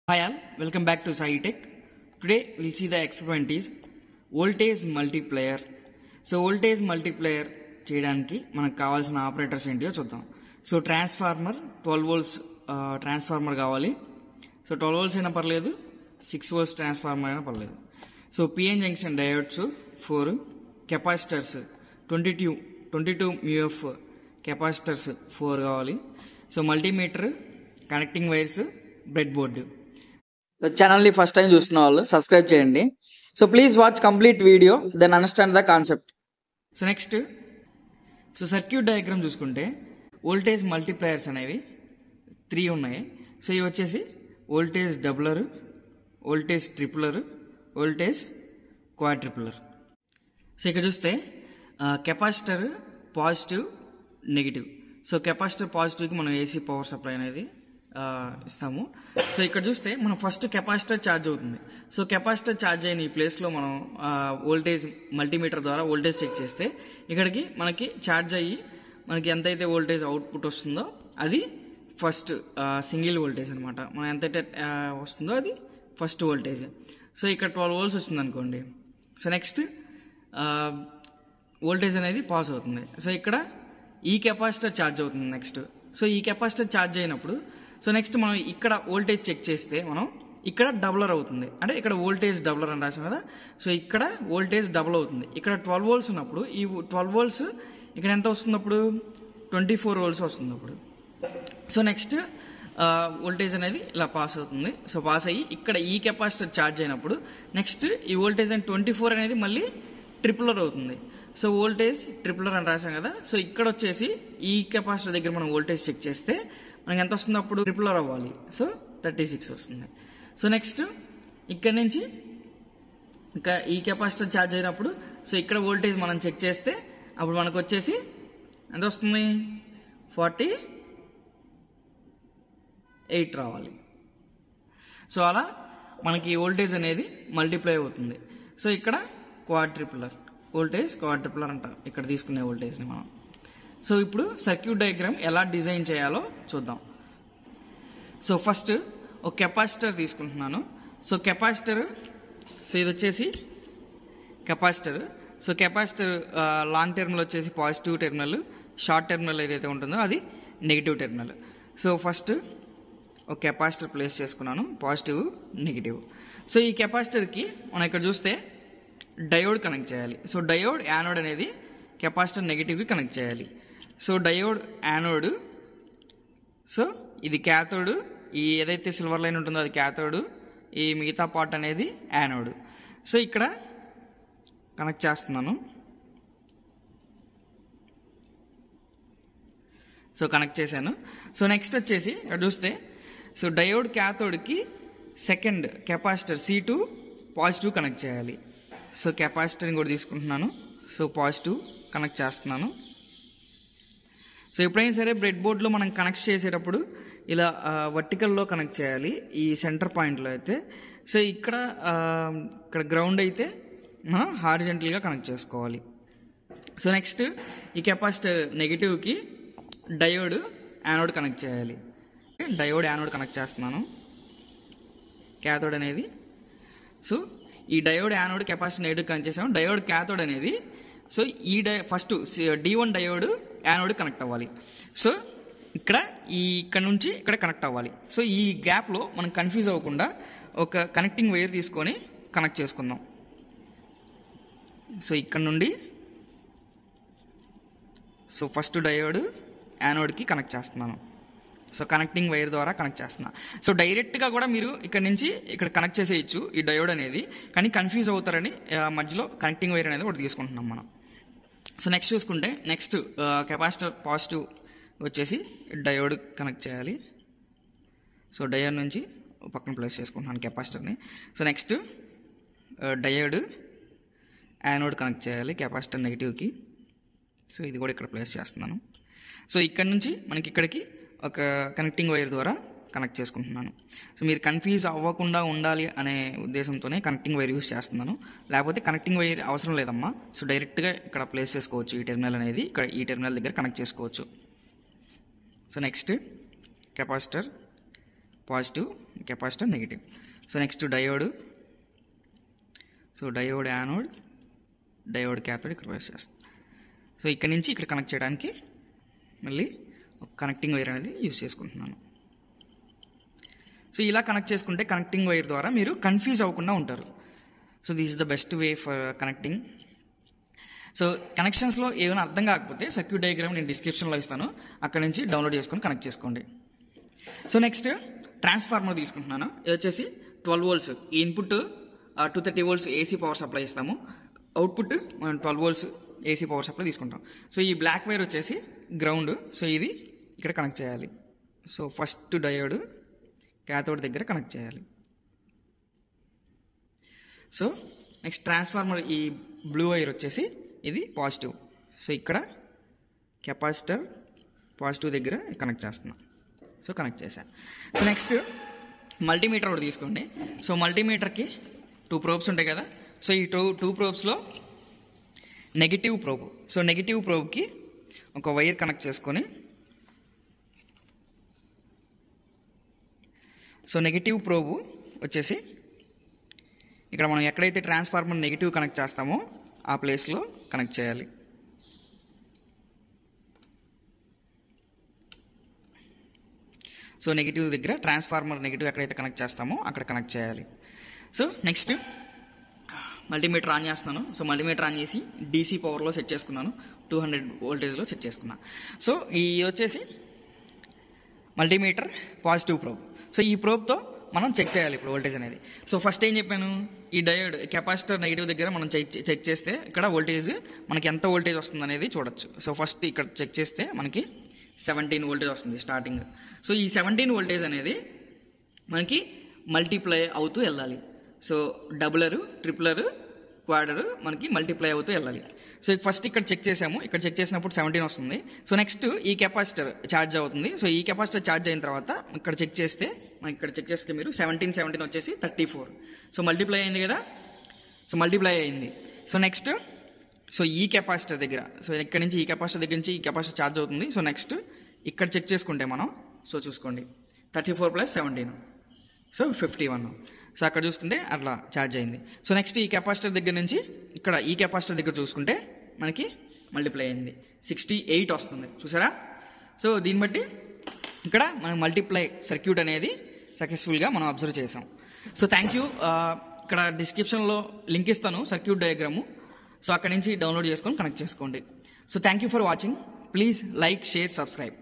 Hi all, welcome back to Sai Tech. Today we'll see the experiment is voltage multiplier. So voltage multiplier చేయడానికి మనకు కావాల్సిన operators ఏంటియో చూద్దాం. So transformer 12 volts transformer కావాలి. So 12 volts అయినా పర్లేదు, 6 volts transformer అయినా పర్లేదు. So PN junction diodes 4, capacitors 22 μF capacitors 4 కావాలి. So multimeter, connecting wires, breadboard. ఛానల్ని ఫస్ట్ టైం చూస్తున్న వాళ్ళు సబ్స్క్రైబ్ చేయండి. So please watch complete video, then understand the concept. So next circuit diagram చూసుకుంటే voltage multipliers అనేవి 3 ఉన్నాయి. So ఇవి వచ్చేసి voltage doubler, voltage ట్రిపులర్, voltage quadrupler. So ఇక్కడ చూస్తే capacitor positive, negative. So capacitor పాజిటివ్కి మనం ఏసీ పవర్ సప్లై అనేది ఇస్తాము. సో ఇక్కడ చూస్తే మనం ఫస్ట్ కెపాసిటర్ ఛార్జ్ అవుతుంది. సో కెపాసిటర్ ఛార్జ్ అయిన ఈ ప్లేస్లో మనం వోల్టేజ్ మల్టీమీటర్ ద్వారా వోల్టేజ్ చెక్ చేస్తే ఇక్కడికి మనకి ఛార్జ్ అయ్యి మనకి ఎంతైతే వోల్టేజ్ అవుట్పుట్ వస్తుందో అది ఫస్ట్ సింగిల్ వోల్టేజ్ అనమాట. మనం ఎంతైతే వస్తుందో అది ఫస్ట్ వోల్టేజ్. సో ఇక్కడ 12 volts వచ్చింది అనుకోండి. సో నెక్స్ట్ వోల్టేజ్ అనేది పాస్ అవుతుంది. సో ఇక్కడ ఈ కెపాసిటర్ ఛార్జ్ అవుతుంది నెక్స్ట్. సో ఈ కెపాసిటర్ ఛార్జ్ అయినప్పుడు సో నెక్స్ట్ మనం ఇక్కడ వోల్టేజ్ చెక్ చేస్తే మనం ఇక్కడ డబులర్ అవుతుంది. అంటే ఇక్కడ వోల్టేజ్ డబులర్ అని రాసాం కదా. సో ఇక్కడ వోల్టేజ్ డబుల్ అవుతుంది. ఇక్కడ 12 volts ఉన్నప్పుడు ఈ 12 volts ఇక్కడ ఎంత వస్తున్నప్పుడు 24 volts వస్తున్నప్పుడు. సో నెక్స్ట్ వోల్టేజ్ అనేది ఇలా పాస్ అవుతుంది. సో పాస్ అయ్యి ఇక్కడ ఈ కెపాసిటర్ ఛార్జ్ అయినప్పుడు నెక్స్ట్ ఈ వోల్టేజ్ అని 24 అనేది మళ్ళీ ట్రిపులర్ అవుతుంది. సో వోల్టేజ్ ట్రిపులర్ అని రాసాం కదా. సో ఇక్కడ వచ్చేసి ఈ కెపాసిటర్ దగ్గర మనం వోల్టేజ్ చెక్ చేస్తే మనకి ఎంత వస్తుంది అప్పుడు ట్రిపులర్ అవ్వాలి. సో 36 వస్తుంది. సో నెక్స్ట్ ఇక్కడ నుంచి ఇంకా ఈ కెపాసిటర్ ఛార్జ్ అయినప్పుడు సో ఇక్కడ వోల్టేజ్ మనం చెక్ చేస్తే అప్పుడు మనకు వచ్చేసి ఎంత వస్తుంది 48 రావాలి. సో అలా మనకి వోల్టేజ్ అనేది మల్టిప్లై అవుతుంది. సో ఇక్కడ క్వాడ్రిపులర్ వోల్టేజ్, క్వాడ్రిపులర్ అంటాం ఇక్కడ తీసుకునే వోల్టేజ్ని మనం. సో ఇప్పుడు సర్క్యూట్ డయాగ్రామ్ ఎలా డిజైన్ చేయాలో చూద్దాం. సో ఫస్ట్ ఒక కెపాసిటర్ తీసుకుంటున్నాను. సో కెపాసిటర్, సో ఇది వచ్చేసి capacitor. So capacitor long terminal వచ్చేసి పాజిటివ్ టెర్మినల్, షార్ట్ టెర్మినల్ ఏదైతే ఉంటుందో అది నెగిటివ్ టెర్మినల్. సో ఫస్ట్ ఒక కెపాసిటర్ ప్లేస్ చేసుకున్నాను, పాజిటివ్, నెగిటివ్. సో ఈ కెపాసిటర్కి మనం ఇక్కడ చూస్తే డయోడ్ కనెక్ట్ చేయాలి. సో డయోడ్ యానోడ్ అనేది కెపాసిటర్ నెగిటివ్కి కనెక్ట్ చేయాలి. సో డయోడ్ యానోడ్, సో ఇది క్యాథోడ్, ఈ ఏదైతే సిల్వర్ లైన్ ఉంటుందో అది క్యాథోడ్, ఈ మిగతా పార్ట్ అనేది యానోడ్. సో ఇక్కడ కనెక్ట్ చేస్తున్నాను. సో కనెక్ట్ చేశాను. సో నెక్స్ట్ వచ్చేసి ఇక్కడ చూస్తే సో డయోడ్ క్యాథోడ్కి second capacitor C2 positive connect చేయాలి. సో కెపాసిటర్ని కూడా తీసుకుంటున్నాను. సో పాజిటివ్ కనెక్ట్ చేస్తున్నాను. సో ఎప్పుడైనా సరే బ్రెడ్ బోర్డ్లో మనం కనెక్ట్ చేసేటప్పుడు ఇలా వర్టికల్లో కనెక్ట్ చేయాలి ఈ సెంటర్ పాయింట్లో అయితే. సో ఇక్కడ గ్రౌండ్ అయితే మనం హారిజంటల్గా కనెక్ట్ చేసుకోవాలి. సో నెక్స్ట్ ఈ కెపాసిటర్ నెగిటివ్కి డయోడ్ యానోడ్ కనెక్ట్ చేయాలి. డయోడ్ యానోడ్ కనెక్ట్ చేస్తున్నాను, క్యాథోడ్ అనేది. సో ఈ diode anode capacitor negative connect చేసాము. డయోడ్ క్యాథోడ్ అనేది సో ఈ first D1 diode anode connect అవ్వాలి. సో ఇక్కడ నుంచి ఇక్కడ కనెక్ట్ అవ్వాలి. సో ఈ గ్యాప్లో మనం కన్ఫ్యూజ్ అవ్వకుండా ఒక కనెక్టింగ్ వైర్ తీసుకొని కనెక్ట్ చేసుకుందాం. సో ఇక్కడ నుండి సో ఫస్ట్ డయోడ్ యానోడ్కి కనెక్ట్ చేస్తున్నాను. సో కనెక్టింగ్ వైర్ ద్వారా కనెక్ట్ చేస్తున్నా. సో డైరెక్ట్గా కూడా మీరు ఇక్కడ నుంచి ఇక్కడ కనెక్ట్ చేసేయచ్చు ఈ డయోడ్ అనేది, కానీ కన్ఫ్యూజ్ అవుతారని మధ్యలో కనెక్టింగ్ వైర్ అనేది ఒకటి తీసుకుంటున్నాం మనం. సో నెక్స్ట్ చూసుకుంటే నెక్స్ట్ కెపాసిటర్ పాజిటివ్ వచ్చేసి డయోడ్ కనెక్ట్ చేయాలి. సో డయోడ్ నుంచి పక్కన ప్లేస్ చేసుకుంటున్నాను కెపాసిటర్ని. So next diode anode connect చేయాలి కెపాసిటర్ నెగిటివ్కి. సో ఇది కూడా ఇక్కడ ప్లేస్ చేస్తున్నాను. సో ఇక్కడ నుంచి మనకి ఇక్కడికి ఒక కనెక్టింగ్ వైర్ ద్వారా కనెక్ట్ చేసుకుంటున్నాను. సో మీరు కన్ఫ్యూజ్ అవ్వకుండా ఉండాలి అనే ఉద్దేశంతోనే కనెక్టింగ్ వైర్ యూస్ చేస్తున్నాను. లేకపోతే కనెక్టింగ్ వైర్ అవసరం లేదమ్మా. సో డైరెక్ట్గా ఇక్కడ ప్లేస్ చేసుకోవచ్చు. ఈ టెర్మినల్ అనేది ఇక్కడ ఈ టెర్మినల్ దగ్గర కనెక్ట్ చేసుకోవచ్చు. So next capacitor positive, capacitor negative. So next diode, so diode anode, diode cathode ఇక్కడ ప్లేస్ చేస్తాం. సో ఇక్కడ నుంచి ఇక్కడ కనెక్ట్ చేయడానికి మళ్ళీ ఒక కనెక్టింగ్ వైర్ అనేది యూజ్ చేసుకుంటున్నాను. సో ఇలా కనెక్ట్ చేసుకుంటే కనెక్టింగ్ వైర్ ద్వారా మీరు కన్ఫ్యూజ్ అవ్వకుండా ఉంటారు. So this is the best way for connecting. So కనెక్షన్స్లో ఏమైనా అర్థం కాకపోతే సర్క్యూట్ డయాగ్రామ్ నేను డిస్క్రిప్షన్లో ఇస్తాను, అక్కడ నుంచి డౌన్లోడ్ చేసుకొని కనెక్ట్ చేసుకోండి. సో నెక్స్ట్ ట్రాన్స్ఫార్మర్ తీసుకుంటున్నాను. ఇది వచ్చేసి 12 volts. ఈ input 230 volts AC power supply ఇస్తాము, అవుట్పుట్ మనం 12 volts ఏసీ పవర్ సప్లై తీసుకుంటాం. సో ఈ బ్లాక్ వైర్ వచ్చేసి గ్రౌండ్. సో ఇది ఇక్కడ కనెక్ట్ చేయాలి. సో ఫస్ట్ డయోడ్ క్యాథోడ్ దగ్గర కనెక్ట్ చేయాలి. సో నెక్స్ట్ ట్రాన్స్ఫార్మర్ ఈ బ్లూ వైర్ వచ్చేసి ఇది పాజిటివ్. సో ఇక్కడ కెపాసిటర్ పాజిటివ్ దగ్గర కనెక్ట్ చేస్తున్నాం. సో కనెక్ట్ చేశాను. సో నెక్స్ట్ మల్టీమీటర్ ఒకటి తీసుకోండి. సో మల్టీమీటర్కి 2 probes ఉంటాయి కదా. సో ఈ టూ probesలో నెగిటివ్ ప్రోబ్. సో నెగిటివ్ ప్రోబ్కి ఒక వైర్ కనెక్ట్ చేసుకొని, సో నెగిటివ్ ప్రోబ్ వచ్చేసి ఇక్కడ మనం ఎక్కడైతే ట్రాన్స్ఫార్మర్ నెగిటివ్ కనెక్ట్ చేస్తామో ఆ ప్లేస్లో కనెక్ట్ చేయాలి. సో నెగిటివ్ దగ్గర ట్రాన్స్ఫార్మర్ నెగిటివ్ ఎక్కడైతే కనెక్ట్ చేస్తామో అక్కడ కనెక్ట్ చేయాలి. సో నెక్స్ట్ మల్టీమీటర్ ఆన్ చేస్తున్నాను. సో మల్టీమీటర్ ఆన్ చేసి డీసీ పవర్లో సెట్ చేసుకున్నాను, 200 voltageలో సెట్ చేసుకున్నాను. సో ఈ వచ్చేసి మల్టీమీటర్ పాజిటివ్ ప్రోబ్. సో ఈ ప్రోబ్తో మనం చెక్ చేయాలి ఇప్పుడు వోల్టేజ్ అనేది. సో ఫస్ట్ ఏం చెప్పాను, ఈ డయోడ్ కెపాసిటర్ నెగిటివ్ దగ్గర మనం చెక్ చేస్తే ఇక్కడ వోల్టేజ్ మనకి ఎంత వోల్టేజ్ వస్తుంది అనేది చూడొచ్చు. సో ఫస్ట్ ఇక్కడ చెక్ చేస్తే మనకి 17 voltage వస్తుంది స్టార్టింగ్. సో ఈ 17 voltage అనేది మనకి మల్టిప్లై అవుతూ వెళ్ళాలి. సో డబులరు, ట్రిపులరు, క్వాడరు మనకి మల్టిప్లై అవుతూ వెళ్ళాలి. సో ఫస్ట్ ఇక్కడ చెక్ చేసాము, ఇక్కడ చెక్ చేసినప్పుడు 17 వస్తుంది. సో నెక్స్ట్ ఈ కెపాసిటర్ ఛార్జ్ అవుతుంది. సో ఈ కెపాసిటర్ ఛార్జ్ అయిన తర్వాత ఇక్కడ చెక్ చేస్తే మీరు 17 వచ్చేసి 34. సో మల్టిప్లై అయింది కదా. సో మల్టిప్లై అయింది. సో నెక్స్ట్ సో ఈ కెపాసిటర్ దగ్గర, సో ఇక్కడ నుంచి ఈ కెపాసిటర్ దగ్గర నుంచి ఈ కెపాసిటర్ ఛార్జ్ అవుతుంది. సో నెక్స్ట్ ఇక్కడ చెక్ చేసుకుంటే మనం, సో చూసుకోండి 34 + 17, సో 51. సో అక్కడ చూసుకుంటే అట్లా ఛార్జ్ అయింది. సో నెక్స్ట్ ఈ కెపాసిటర్ దగ్గర నుంచి ఇక్కడ ఈ కెపాసిటర్ దగ్గర చూసుకుంటే మనకి మల్టిప్లై అయింది, 68 వస్తుంది. చూసారా? సో దీన్ని బట్టి ఇక్కడ మనం మల్టిప్లై సర్క్యూట్ అనేది సక్సెస్ఫుల్గా మనం అబ్జర్వ్ చేసాం. So thank you. ఇక్కడ డిస్క్రిప్షన్లో లింక్ ఇస్తాను సర్క్యూట్ డయాగ్రాము. సో అక్కడ నుంచి డౌన్లోడ్ చేసుకొని కనెక్ట్ చేసుకోండి. So thank you for watching. Please like, share, subscribe.